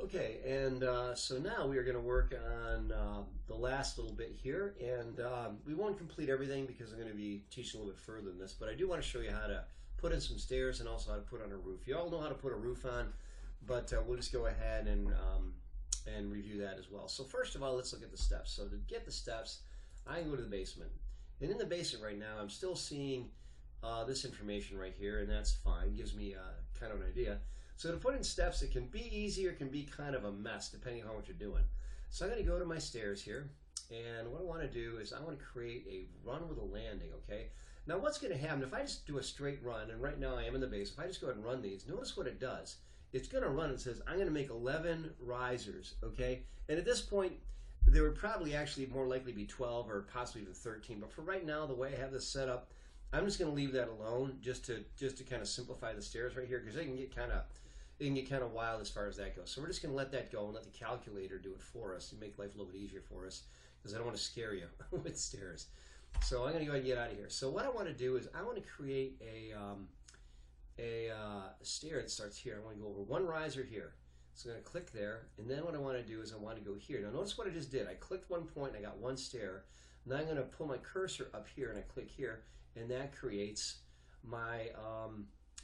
Okay, and so now we are going to work on the last little bit here, and we won't complete everything because I'm going to be teaching a little bit further than this, but I do want to show you how to put in some stairs and also how to put on a roof. You all know how to put a roof on, but we'll just go ahead and review that as well. So first of all, let's look at the steps. So to get the steps, I can go to the basement. And in the basement right now, I'm still seeing this information right here, and that's fine. Gives me kind of an idea. So to put in steps, it can be easy or it can be kind of a mess depending on what you're doing. So I'm going to go to my stairs here, and what I want to do is I want to create a run with a landing, okay? Now what's going to happen if I just do a straight run, and right now I am in the base, if I just go ahead and run these, notice what it does. It's going to run, it says I'm going to make 11 risers, okay? And at this point, there would probably actually more likely be 12 or possibly even 13, but for right now, the way I have this set up, I'm just going to leave that alone just to kind of simplify the stairs right here, because they can get kind of wild as far as that goes. So we're just going to let that go and let the calculator do it for us to make life a little bit easier for us, because I don't want to scare you with stairs. So I'm going to go ahead and get out of here. So what I want to do is I want to create a stair that starts here. I want to go over one riser here. So I'm going to click there, and then what I want to do is I want to go here. Now notice what I just did. I clicked one point and I got one stair. Now I'm going to pull my cursor up here and I click here, and that creates my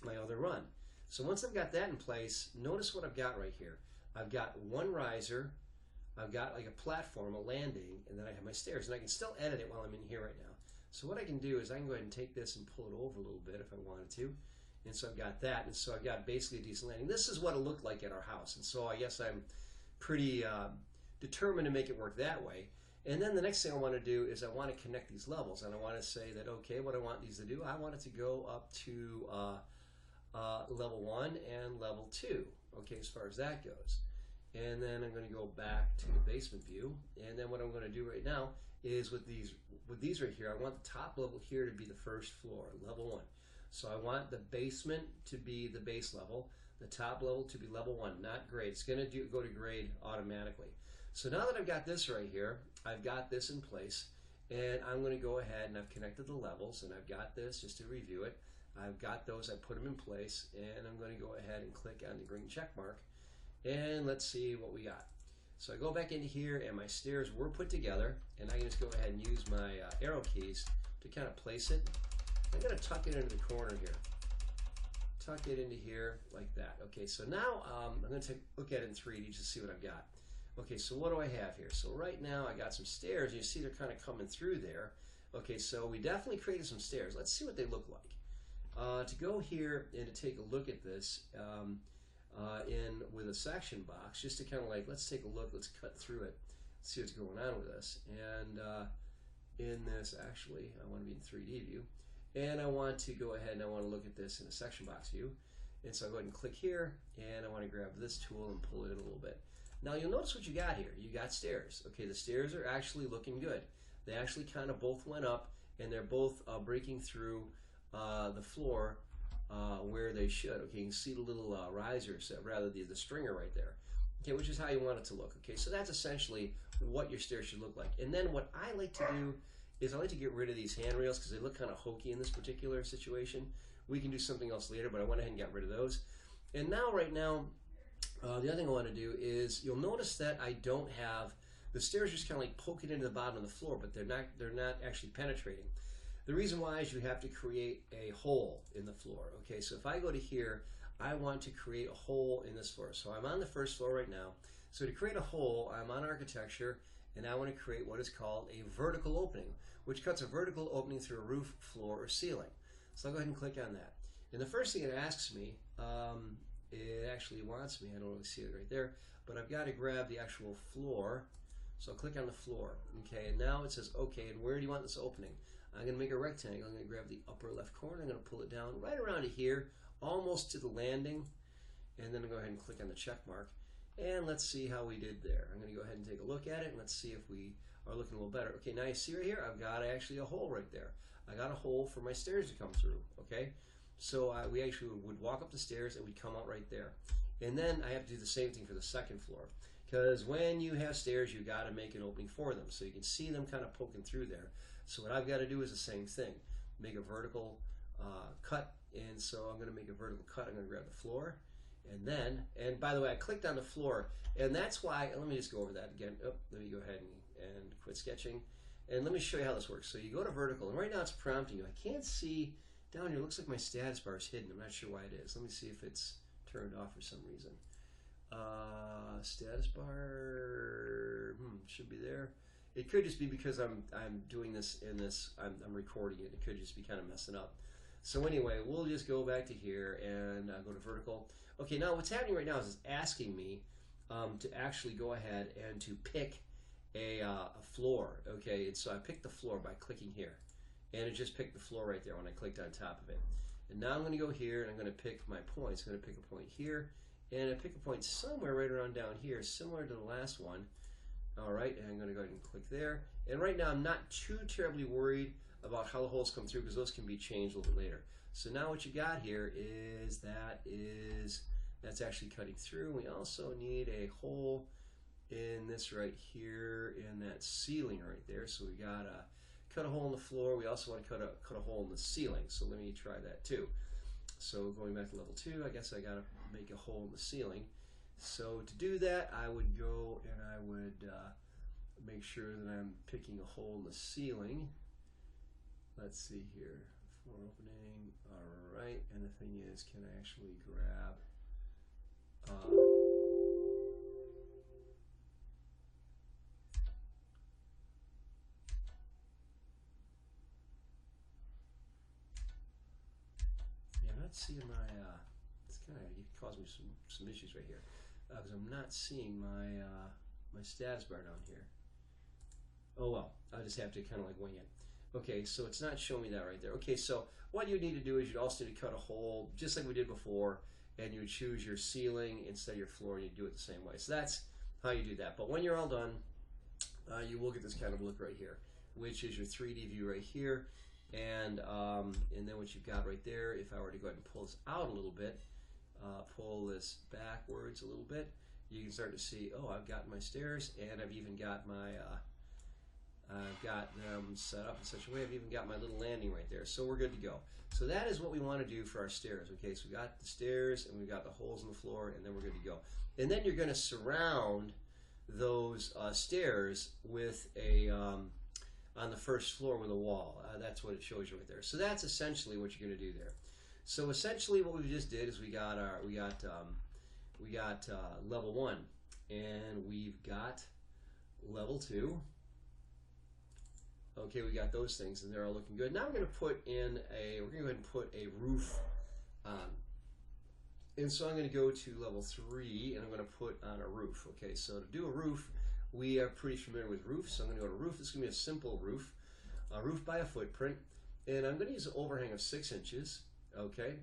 my other run. So once I've got that in place, notice what I've got right here. I've got one riser, I've got like a platform, a landing, and then I have my stairs. And I can still edit it while I'm in here right now. So what I can do is I can go ahead and take this and pull it over a little bit if I wanted to. And so I've got that, and so I've got basically a decent landing. This is what it looked like at our house, and so I guess I'm pretty determined to make it work that way. And then the next thing I want to do is I want to connect these levels, and I want to say that, okay, what I want these to do, I want it to go up to level 1 and level 2, okay, as far as that goes. And then I'm going to go back to the basement view, and then what I'm going to do right now is with these right here, I want the top level here to be the first floor, level 1. So I want the basement to be the base level, the top level to be level 1, not grade. It's going to go to grade automatically. So now that I've got this right here, I've got this in place, and I'm going to go ahead and I've connected the levels, and I've got this just to review it. I've got those, I put them in place, and I'm going to go ahead and click on the green check mark, and let's see what we got. So I go back into here, and my stairs were put together, and I can just go ahead and use my arrow keys to kind of place it. I'm going to tuck it into the corner here. Tuck it into here like that. Okay, so now I'm going to take a look at it in 3D just to see what I've got. Okay, so what do I have here? So right now I got some stairs. You see they're kind of coming through there. Okay, so we definitely created some stairs. Let's see what they look like. To go here and to take a look at this with a section box, just to kind of like, let's take a look, let's cut through it, see what's going on with this. And in this, actually, I want to be in 3D view. And I want to go ahead and I want to look at this in a section box view. And so I go ahead and click here, and I want to grab this tool and pull it in a little bit. Now you'll notice what you got here. You got stairs. Okay, the stairs are actually looking good. They actually kind of both went up, and they're both breaking through the floor where they should. Okay, you can see the little risers, rather the stringer right there. Okay, which is how you want it to look. Okay, so that's essentially what your stairs should look like. And then what I like to do is I like to get rid of these handrails because they look kind of hokey in this particular situation. We can do something else later, but I went ahead and got rid of those. And now, right now, the other thing I want to do is you'll notice that I don't have the stairs just kind of like poking into the bottom of the floor, but they're not actually penetrating. The reason why is you have to create a hole in the floor. Okay, so if I go to here, I want to create a hole in this floor. So I'm on the first floor right now. So to create a hole, I'm on architecture, and I want to create what is called a vertical opening, which cuts a vertical opening through a roof, floor, or ceiling. So I'll go ahead and click on that. And the first thing it asks me, it actually wants me, I don't really see it right there, but I've got to grab the actual floor. So I'll click on the floor. Okay, and now it says, okay, and where do you want this opening? I'm going to make a rectangle. I'm going to grab the upper left corner. I'm going to pull it down right around to here, almost to the landing, and then I'll go ahead and click on the check mark. And let's see how we did there. I'm going to go ahead and take a look at it, and let's see if we are looking a little better. Okay, now you see right here, I've got actually a hole right there. I got a hole for my stairs to come through, okay? So we actually would walk up the stairs and we'd come out right there. And then I have to do the same thing for the second floor, because when you have stairs, you got to make an opening for them. So you can see them kind of poking through there. So what I've got to do is the same thing. Make a vertical cut, and so I'm going to make a vertical cut. I'm going to grab the floor, And by the way, I clicked on the floor, and that's why, let me just go over that again. Oh, let me go ahead and quit sketching. And let me show you how this works. So you go to vertical, and right now it's prompting you. I can't see down here. It looks like my status bar is hidden. I'm not sure why it is. Let me see if it's turned off for some reason. Status bar should be there. It could just be because I'm doing this in this. I'm recording it. It could just be kind of messing up. So anyway, we'll just go back to here and go to vertical. Okay, now what's happening right now is it's asking me to actually go ahead and to pick a floor. Okay, and so I picked the floor by clicking here, and it just picked the floor right there when I clicked on top of it. And now I'm going to go here and I'm going to pick my points. I'm going to pick a point here, and I pick a point somewhere right around down here, similar to the last one. All right, and I'm going to go ahead and click there. And right now I'm not too terribly worried about how the holes come through because those can be changed a little bit later. So now what you got here is that's actually cutting through. We also need a hole in this right here in that ceiling right there. So we got to cut a hole in the floor. We also want to cut a hole in the ceiling. So let me try that too. So going back to level 2, I guess I got to make a hole in the ceiling. So to do that, I would go and I would make sure that I'm picking a hole in the ceiling. Let's see here, floor opening. All right, and the thing is, can I actually grab? Yeah, I'm not seeing my. It's kind of causing me some issues right here because I'm not seeing my my status bar down here. Oh well, I'll just have to kind of like wing it. Okay, so it's not showing me that right there. Okay, so what you need to do is you'd also need to cut a hole, just like we did before, and you would choose your ceiling instead of your floor, and you do it the same way. So that's how you do that. But when you're all done, you will get this kind of look right here, which is your 3D view right here. And then what you've got right there, if I were to go ahead and pull this out a little bit, pull this backwards a little bit, you can start to see, oh, I've got my stairs, and I've even got my I've got them set up in such a way, I've even got my little landing right there. So we're good to go. So that is what we want to do for our stairs. Okay, so we got the stairs and we've got the holes in the floor, and then we're good to go. And then you're going to surround those stairs with a, on the first floor with a wall. That's what it shows you right there. So that's essentially what you're going to do there. So essentially what we just did is we got level 1, and we've got level 2. Okay, we got those things, and they're all looking good. Now we're going to put in we're going to go ahead and put a roof on. And so I'm going to go to level 3, and I'm going to put on a roof. Okay, so to do a roof, we are pretty familiar with roofs. So I'm going to go to roof. This is going to be a simple roof, a roof by a footprint. And I'm going to use an overhang of 6 inches. Okay,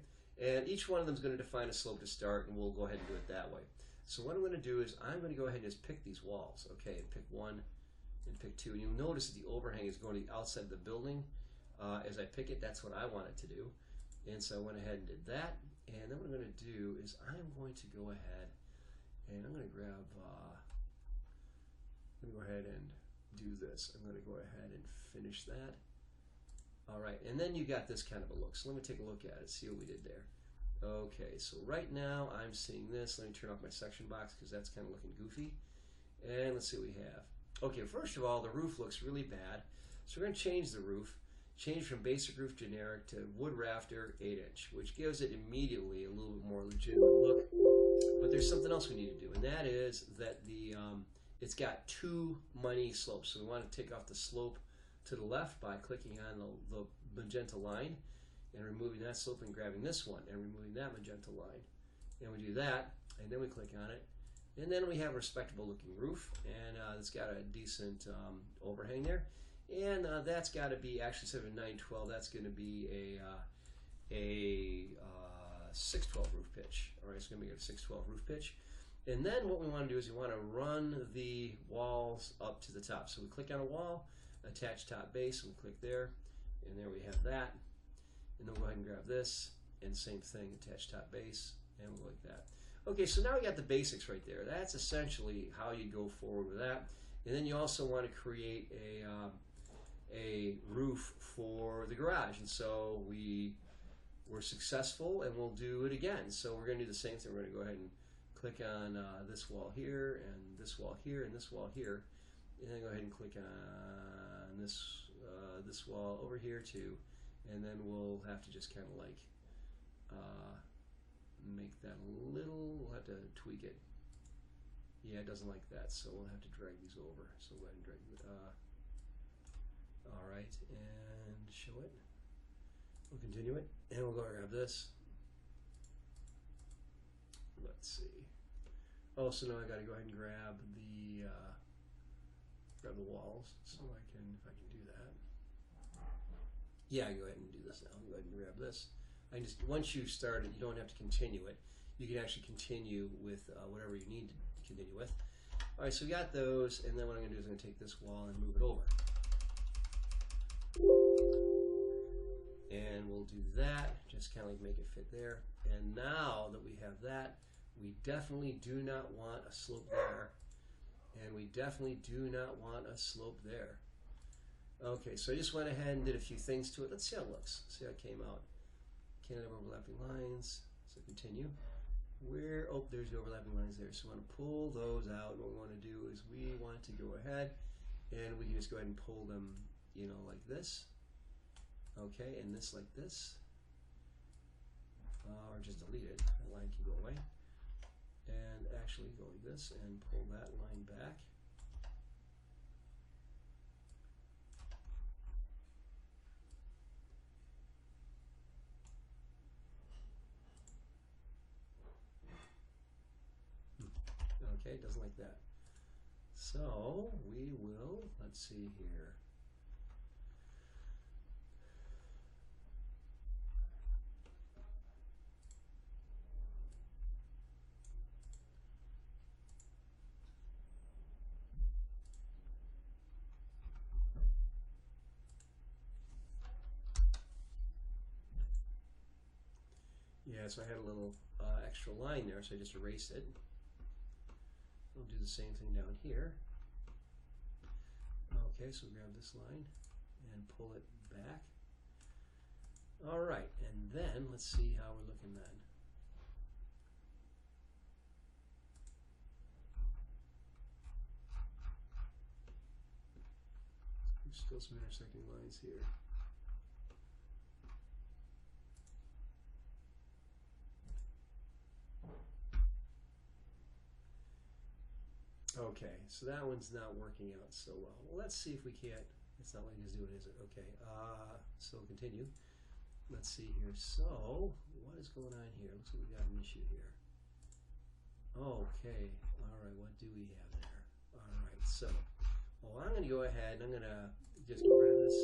and each one of them is going to define a slope to start, and we'll go ahead and do it that way. So what I'm going to do is I'm going to go ahead and just pick these walls. Okay, and pick 1. And pick 2, and you'll notice that the overhang is going to the outside of the building. As I pick it, that's what I want it to do. And so I went ahead and did that. And then what I'm going to do is I'm going to go ahead and I'm going to grab, let me go ahead and do this. I'm going to go ahead and finish that. All right, and then you got this kind of a look. So let me take a look at it, see what we did there. Okay, so right now I'm seeing this. Let me turn off my section box because that's kind of looking goofy. And let's see what we have. Okay, first of all, the roof looks really bad, so we're going to change the roof, change from basic roof generic to wood rafter 8-inch, which gives it immediately a little bit more legitimate look. But there's something else we need to do, and that is that it's got too many slopes. So we want to take off the slope to the left by clicking on the magenta line and removing that slope and grabbing this one and removing that magenta line. And we do that, and then we click on it. And then we have a respectable looking roof, and it's got a decent overhang there. And that's got to be, actually instead of a 912, that's going to be a 612 roof pitch. All right, it's going to be a 612 roof pitch. And then what we want to do is we want to run the walls up to the top. So we click on a wall, attach top base, and we click there, and there we have that. And then we'll go ahead and grab this, and same thing, attach top base, and we'll go like that. Okay, so now we got the basics right there. That's essentially how you go forward with that. And then you also want to create a roof for the garage. And so we we're successful, and we'll do it again. So we're going to do the same thing. We're going to go ahead and click on this wall here, and this wall here, and this wall here, and then go ahead and click on this wall over here too, and then we'll have to just kind of like make that a little, we'll have to tweak it. Yeah, it doesn't like that, so we'll have to drag these over. So go ahead and drag it. All right, and show it. We'll continue it, and we'll go grab this. Let's see. Oh, so now I got to go ahead and grab the walls. So I can, if I can do that. Yeah, go ahead and do this now. Go ahead and grab this. I just, once you start it, you don't have to continue it. You can actually continue with whatever you need to continue with. All right, so we got those, and then what I'm going to do is I'm going to take this wall and move it over. And we'll do that, just kind of like make it fit there. And now that we have that, we definitely do not want a slope there. And we definitely do not want a slope there. Okay, so I just went ahead and did a few things to it. Let's see how it looks. See how it came out. Can't have overlapping lines. So continue. Where, oh, there's the overlapping lines there. So we want to pull those out. And what we want to do is we want to go ahead and we can just go ahead and pull them, you know, like this. Okay, and this like this. Or just delete it. That line can go away. And actually go like this and pull that line back. Okay, it doesn't like that. So we will, let's see here. Yeah, so I had a little extra line there, so I just erased it. We'll do the same thing down here. Okay, so grab this line and pull it back. All right, and then let's see how we're looking then. There's still some intersecting lines here. Okay, so that one's not working out so well. Well, let's see if we can't. It's not letting us do it, is it? Okay, so continue. Let's see here. So, what is going on here? Looks like we got an issue here. Okay, all right, what do we have there? All right, so, well, I'm going to go ahead and I'm going to just get rid of this.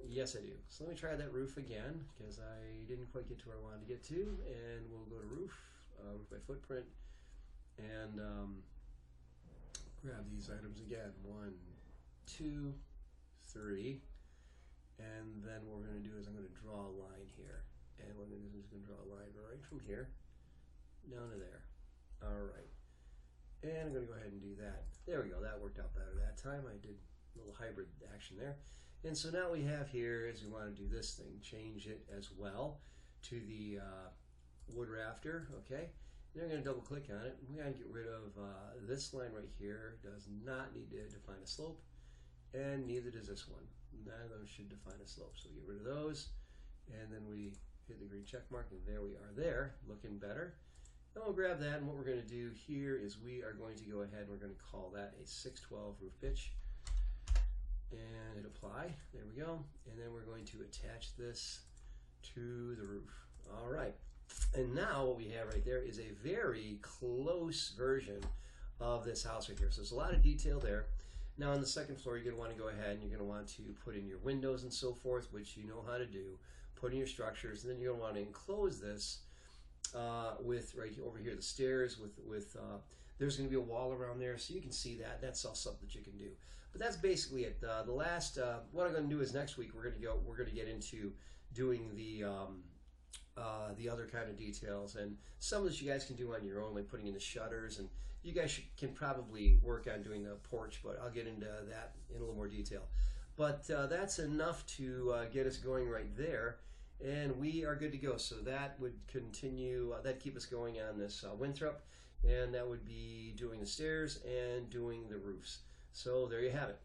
Yes, I do. So let me try that roof again, because I didn't quite get to where I wanted to get to, and we'll go to roof, roof by footprint, and grab these items again. 1, 2, 3. And then what we're going to do is I'm going to draw a line here. And what I'm going to do is I'm going to draw a line right from here down to there. All right. And I'm going to go ahead and do that. There we go. That worked out better that time. I did a little hybrid action there. And so now we have here is we want to do this thing. Change it as well to the wood rafter. Okay. Then we're going to double click on it. We got to get rid of this line right here. Does not need to define a slope, and neither does this one. None of those should define a slope. So we get rid of those, and then we hit the green check mark, and there we are there, looking better. Then we'll grab that, and what we're going to do here is we are going to go ahead and we're going to call that a 612 roof pitch, and hit apply. There we go. And then we're going to attach this to the roof. All right. And now what we have right there is a very close version of this house right here. So there's a lot of detail there. Now on the second floor, you're going to want to go ahead and you're going to want to put in your windows and so forth, which you know how to do. Put in your structures, and then you're going to want to enclose this with right over here the stairs. With there's going to be a wall around there, so you can see that. That's all something that you can do. But that's basically it. The last what I'm going to do is next week we're going to get into doing the other kind of details, and some of this you guys can do on your own, like putting in the shutters, and you guys can probably work on doing the porch, but I'll get into that in a little more detail. But that's enough to get us going right there, and we are good to go. So that would continue, that'd keep us going on this Winthrop, and that would be doing the stairs and doing the roofs. So there you have it.